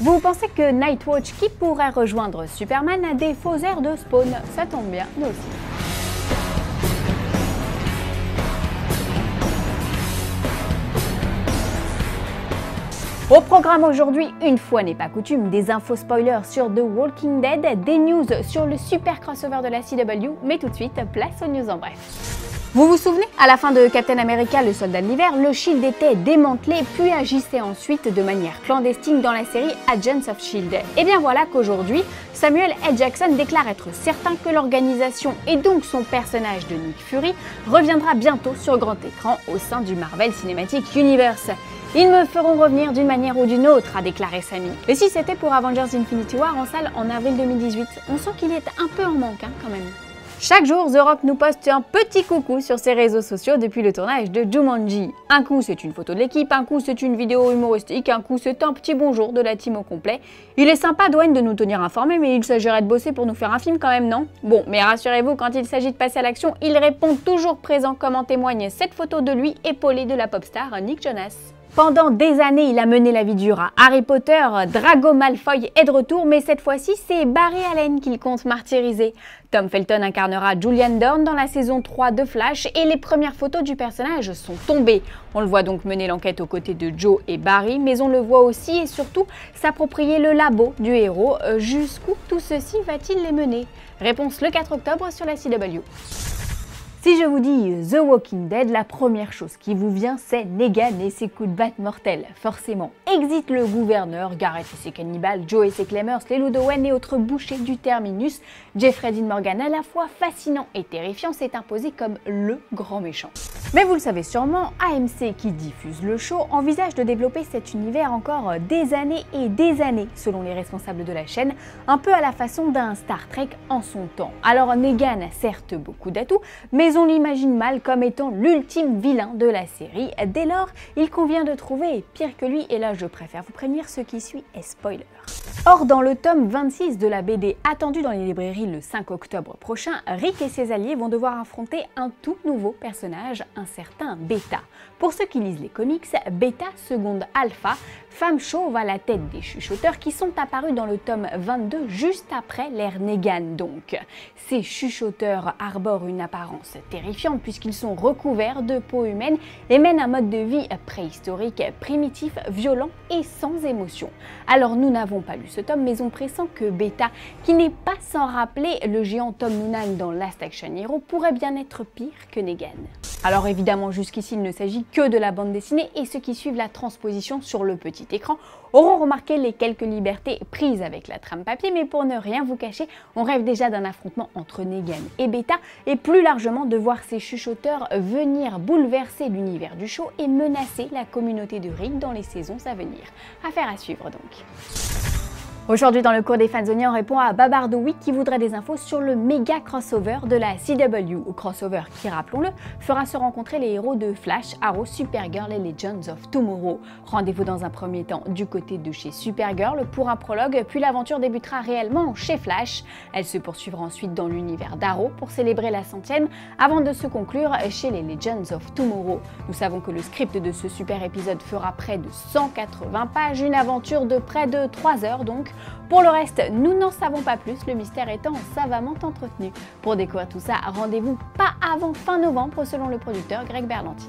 Vous pensez que Nightwatch, qui pourrait rejoindre Superman, a des faux airs de Spawn? Ça tombe bien, nous aussi. Au programme aujourd'hui, une fois n'est pas coutume, des infos spoilers sur The Walking Dead, des news sur le super crossover de la CW, mais tout de suite, place aux news en bref. Vous vous souvenez, à la fin de Captain America, le soldat de l'hiver, le Shield était démantelé puis agissait ensuite de manière clandestine dans la série Agents of Shield. Et bien voilà qu'aujourd'hui, Samuel L. Jackson déclare être certain que l'organisation et donc son personnage de Nick Fury reviendra bientôt sur grand écran au sein du Marvel Cinematic Universe. Ils me feront revenir d'une manière ou d'une autre, a déclaré Sammy. Et si c'était pour Avengers Infinity War en salle en avril 2018, on sent qu'il est un peu en manque quand même. Chaque jour, The Rock nous poste un petit coucou sur ses réseaux sociaux depuis le tournage de Jumanji. Un coup, c'est une photo de l'équipe, un coup, c'est une vidéo humoristique, un coup, c'est un petit bonjour de la team au complet. Il est sympa, Dwayne, de nous tenir informés, mais il s'agirait de bosser pour nous faire un film quand même, non? Bon, mais rassurez-vous, quand il s'agit de passer à l'action, il répond toujours présent, comme en témoigne cette photo de lui épaulé de la pop star Nick Jonas. Pendant des années, il a mené la vie dure à Harry Potter, Drago Malfoy est de retour, mais cette fois-ci, c'est Barry Allen qu'il compte martyriser. Tom Felton incarnera Julian Dorn dans la saison 3 de Flash et les premières photos du personnage sont tombées. On le voit donc mener l'enquête aux côtés de Joe et Barry, mais on le voit aussi et surtout s'approprier le labo du héros. Jusqu'où tout ceci va-t-il les mener? Réponse le 4 octobre sur la CW. Si je vous dis The Walking Dead, la première chose qui vous vient, c'est Negan et ses coups de batte mortels. Forcément, exit le gouverneur, Garrett et ses cannibales, Joe et ses Clammers, les loups d'Owen et autres bouchers du terminus. Jeffrey Dean Morgan, à la fois fascinant et terrifiant, s'est imposé comme le grand méchant. Mais vous le savez sûrement, AMC, qui diffuse le show, envisage de développer cet univers encore des années et des années, selon les responsables de la chaîne, un peu à la façon d'un Star Trek en son temps. Alors Negan a certes beaucoup d'atouts, mais on l'imagine mal comme étant l'ultime vilain de la série. Dès lors, il convient de trouver pire que lui, et là je préfère vous prévenir, ce qui suit est spoiler. Or, dans le tome 26 de la BD attendu dans les librairies le 5 octobre prochain, Rick et ses alliés vont devoir affronter un tout nouveau personnage, un certain Beta. Pour ceux qui lisent les comics, Beta seconde Alpha, femme chauve à la tête des chuchoteurs qui sont apparus dans le tome 22 juste après l'ère Negan donc. Ces chuchoteurs arborent une apparence terrifiante puisqu'ils sont recouverts de peau humaine et mènent un mode de vie préhistorique, primitif, violent et sans émotion. Alors nous n'avons pas lu ce tome, mais on pressent que Beta, qui n'est pas sans rappeler le géant Tom Noonan dans Last Action Hero, pourrait bien être pire que Negan. Alors évidemment, jusqu'ici il ne s'agit que de la bande dessinée et ceux qui suivent la transposition sur le petit écran auront remarqué les quelques libertés prises avec la trame papier, mais pour ne rien vous cacher, on rêve déjà d'un affrontement entre Negan et Beta et plus largement de voir ces chuchoteurs venir bouleverser l'univers du show et menacer la communauté de Rick dans les saisons à venir. Affaire à suivre donc. Aujourd'hui, dans le cours des Fanzoniens, on répond à Babardoui qui voudrait des infos sur le méga crossover de la CW, ou crossover qui, rappelons-le, fera se rencontrer les héros de Flash, Arrow, Supergirl et Legends of Tomorrow. Rendez-vous dans un premier temps du côté de chez Supergirl pour un prologue, puis l'aventure débutera réellement chez Flash. Elle se poursuivra ensuite dans l'univers d'Arrow pour célébrer la 100e avant de se conclure chez les Legends of Tomorrow. Nous savons que le script de ce super épisode fera près de 180 pages, une aventure de près de 3 heures donc. Pour le reste, nous n'en savons pas plus, le mystère étant savamment entretenu. Pour découvrir tout ça, rendez-vous pas avant fin novembre selon le producteur Greg Berlanti.